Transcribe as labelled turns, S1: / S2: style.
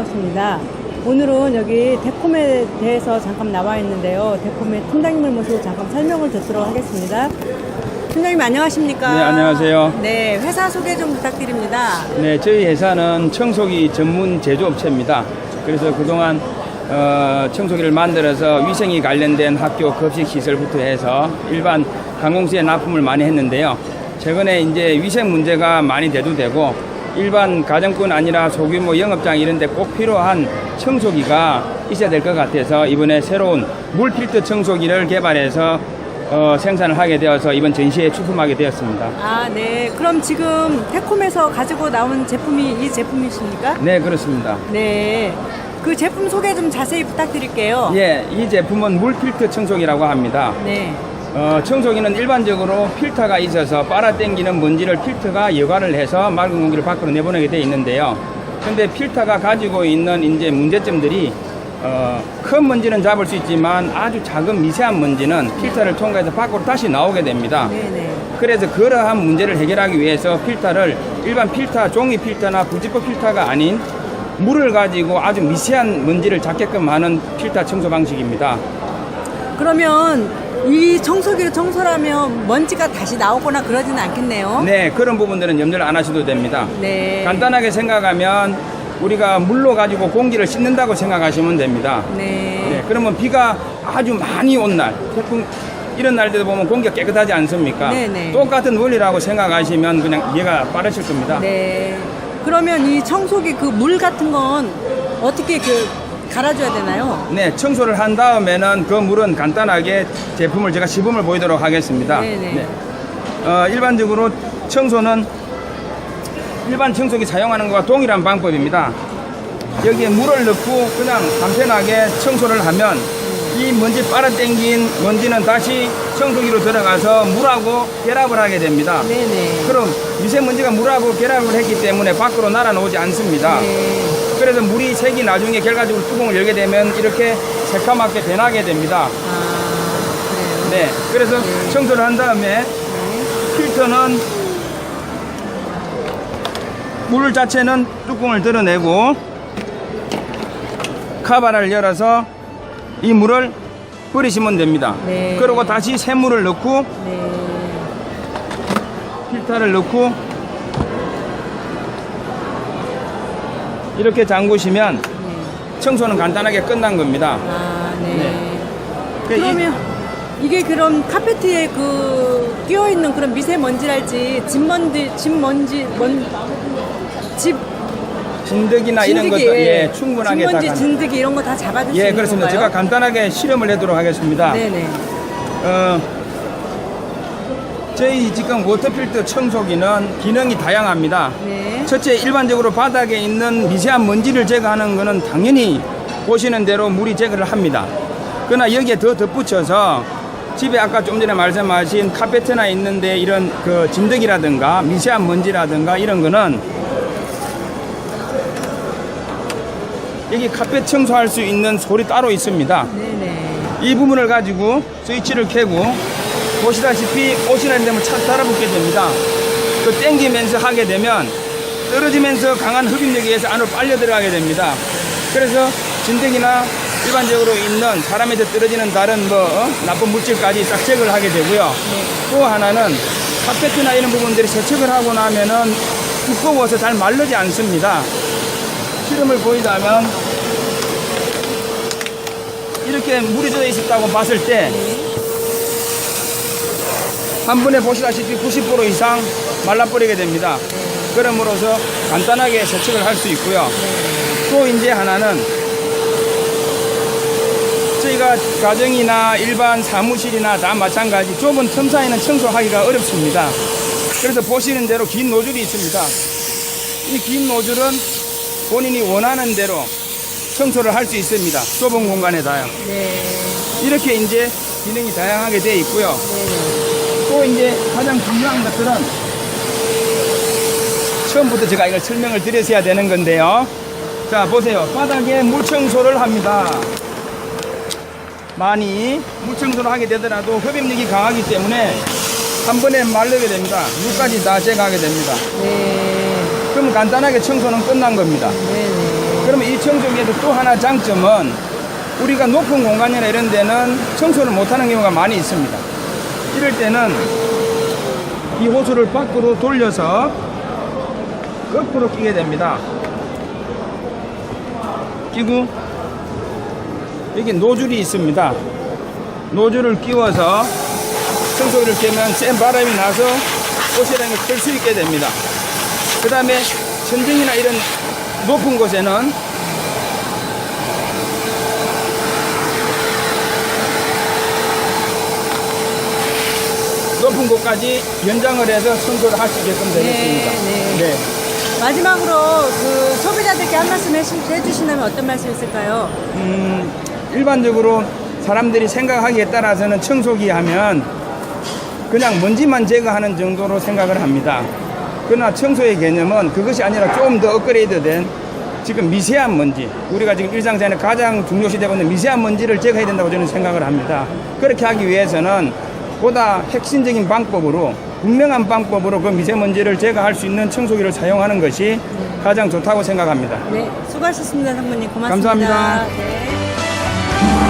S1: 반갑습니다. 오늘은 여기 데콤에 대해서 잠깐 나와 있는데요. 데콤의 팀장님을 모시고 잠깐 설명을 듣도록 하겠습니다. 팀장님 안녕하십니까?
S2: 네, 안녕하세요.
S1: 네, 회사 소개 좀 부탁드립니다.
S2: 네, 저희 회사는 청소기 전문 제조업체입니다. 그래서 그동안 청소기를 만들어서 위생이 관련된 학교 급식 시설부터 해서 일반 관공서에 납품을 많이 했는데요. 최근에 이제 위생 문제가 많이 대두되고 일반 가정뿐 아니라 소규모 영업장 이런 데 꼭 필요한 청소기가 있어야 될 것 같아서 이번에 새로운 물 필터 청소기를 개발해서 생산을 하게 되어서 이번 전시회에 출품하게 되었습니다.
S1: 아, 네. 그럼 지금 데콤에서 가지고 나온 제품이 이 제품이십니까?
S2: 네, 그렇습니다.
S1: 네. 그 제품 소개 좀 자세히 부탁드릴게요.
S2: 예, 이 제품은 물 필터 청소기라고 합니다.
S1: 네.
S2: 청소기는 일반적으로 필터가 있어서 빨아당기는 먼지를 필터가 여과를 해서 맑은 공기를 밖으로 내보내게 되어 있는데요. 근데 필터가 가지고 있는 이제 문제점들이 큰 먼지는 잡을 수 있지만 아주 작은 미세한 먼지는 필터를 통과해서 밖으로 다시 나오게 됩니다.
S1: 네네.
S2: 그래서 그러한 문제를 해결하기 위해서 필터를 일반 필터, 종이 필터나 부지포 필터가 아닌 물을 가지고 아주 미세한 먼지를 잡게끔 하는 필터 청소 방식입니다.
S1: 그러면 이 청소기로 청소를 하면 먼지가 다시 나오거나 그러지는 않겠네요.
S2: 네, 그런 부분들은 염려를 안 하셔도 됩니다.
S1: 네.
S2: 간단하게 생각하면 우리가 물로 가지고 공기를 씻는다고 생각하시면 됩니다.
S1: 네.
S2: 네, 그러면 비가 아주 많이 온 날, 태풍 이런 날들도 보면 공기가 깨끗하지 않습니까?
S1: 네네.
S2: 똑같은 원리라고 생각하시면 그냥 이해가 빠르실 겁니다.
S1: 네. 그러면 이 청소기 그 물 같은 건 어떻게 갈아줘야 되나요?
S2: 네, 청소를 한 다음에는 그 물은 간단하게 제품을 제가 시범을 보이도록 하겠습니다.
S1: 네네.
S2: 네. 일반적으로 청소는 일반 청소기 사용하는 것과 동일한 방법입니다. 여기에 물을 넣고 그냥 간편하게 청소를 하면 이 먼지 빨아당긴 먼지는 다시 청소기로 들어가서 물하고 결합을 하게 됩니다.
S1: 네네.
S2: 그럼 미세먼지가 물하고 결합을 했기 때문에 밖으로 날아나오지 않습니다.
S1: 네.
S2: 그래서 물이 색이 나중에 결과적으로 뚜껑을 열게 되면 이렇게 새카맣게 변하게 됩니다.
S1: 아, 그래요?
S2: 네, 그래서
S1: 네.
S2: 청소를 한 다음에
S1: 네.
S2: 필터는 물 자체는 뚜껑을 드러내고 카바를 열어서 이 물을 버리시면 됩니다.
S1: 네.
S2: 그리고 다시 새물을 넣고
S1: 네.
S2: 필터를 넣고 이렇게 잠그시면
S1: 네.
S2: 청소는 간단하게 끝난 겁니다.
S1: 아, 네.
S2: 네.
S1: 그러면 이게 그럼 카페트에 끼어 있는 그런 미세먼지랄지
S2: 진드기나 이런 것도 예, 충분하게
S1: 진먼지,
S2: 다
S1: 진드기 이런 거 다 잡아줄 수
S2: 예,
S1: 있는
S2: 그렇습니다.
S1: 건가요?
S2: 제가 간단하게 실험을 해도록 하겠습니다.
S1: 네네.
S2: 저희 지금 워터필터 청소기는 기능이 다양합니다.
S1: 네.
S2: 첫째, 일반적으로 바닥에 있는 미세한 먼지를 제거하는 것은 당연히 보시는 대로 물이 제거를 합니다. 그러나 여기에 더 덧붙여서 집에 아까 좀 전에 말씀하신 카페트나 있는데 이런 진드기라든가 미세한 먼지라든가 이런 거는 여기 카펫 청소할 수 있는 솔이 따로 있습니다.
S1: 네네.
S2: 이 부분을 가지고 스위치를 켜고 보시다시피 옷이나 이런 데면 착 달아붙게 됩니다. 그 당기면서 하게 되면 떨어지면서 강한 흡입력에 의해서 안으로 빨려 들어가게 됩니다. 그래서 진드기나 일반적으로 있는 사람에서 떨어지는 다른 나쁜 물질까지 싹 제거를 하게 되고요.
S1: 네.
S2: 또 하나는 카페트나 이런 부분들이 세척을 하고 나면은 두꺼워서 잘 마르지 않습니다. 실험을 보이자면 이렇게 물이 젖어 있었다고 봤을 때 한 번에 보시다시피 90% 이상 말라버리게 됩니다. 그럼으로써 간단하게 세척을 할 수 있고요. 또 이제 하나는 저희가 가정이나 일반 사무실이나 다 마찬가지 좁은 틈 사이는 청소하기가 어렵습니다. 그래서 보시는 대로 긴 노즐이 있습니다. 이 긴 노즐은 본인이 원하는 대로 청소를 할 수 있습니다. 좁은 공간에다요.
S1: 네.
S2: 이렇게 이제 기능이 다양하게 되어 있고요.
S1: 네네.
S2: 또 이제 가장 중요한 것들은 처음부터 제가 이걸 설명을 드렸어야 되는 건데요. 자, 보세요. 바닥에 물 청소를 합니다. 많이 물 청소를 하게 되더라도 흡입력이 강하기 때문에 한 번에 마르게 됩니다. 물까지 다 제거하게 됩니다.
S1: 네.
S2: 그럼 간단하게 청소는 끝난 겁니다.
S1: 네네.
S2: 그러면 이 청소기에도 또 하나 장점은 우리가 높은 공간이나 이런 데는 청소를 못하는 경우가 많이 있습니다. 이럴 때는 이 호스를 밖으로 돌려서 거꾸로 끼게 됩니다. 끼고 여기 노즐이 있습니다. 노즐을 끼워서 청소기를 켜면 센 바람이 나서 옷이라는 걸 끌 수 있게 됩니다. 그 다음에 천정이나 이런 높은 곳에는 높은 곳까지 연장을 해서 청소를 할 수 있게끔 되겠습니다.
S1: 네. 마지막으로 그 소비자들께 한 말씀 해주신다면 어떤 말씀 있을까요?
S2: 일반적으로 사람들이 생각하기에 따라서는 청소기 하면 그냥 먼지만 제거하는 정도로 생각을 합니다. 그러나 청소의 개념은 그것이 아니라 조금 더 업그레이드된 지금 미세한 먼지, 우리가 지금 일상생활에 가장 중요시되고 있는 미세한 먼지를 제거해야 된다고 저는 생각을 합니다. 그렇게 하기 위해서는 보다 핵심적인 방법으로, 분명한 방법으로 그 미세먼지를 제거할 수 있는 청소기를 사용하는 것이 가장 좋다고 생각합니다.
S1: 네, 수고하셨습니다, 상무님. 고맙습니다.
S2: 감사합니다.
S1: 네.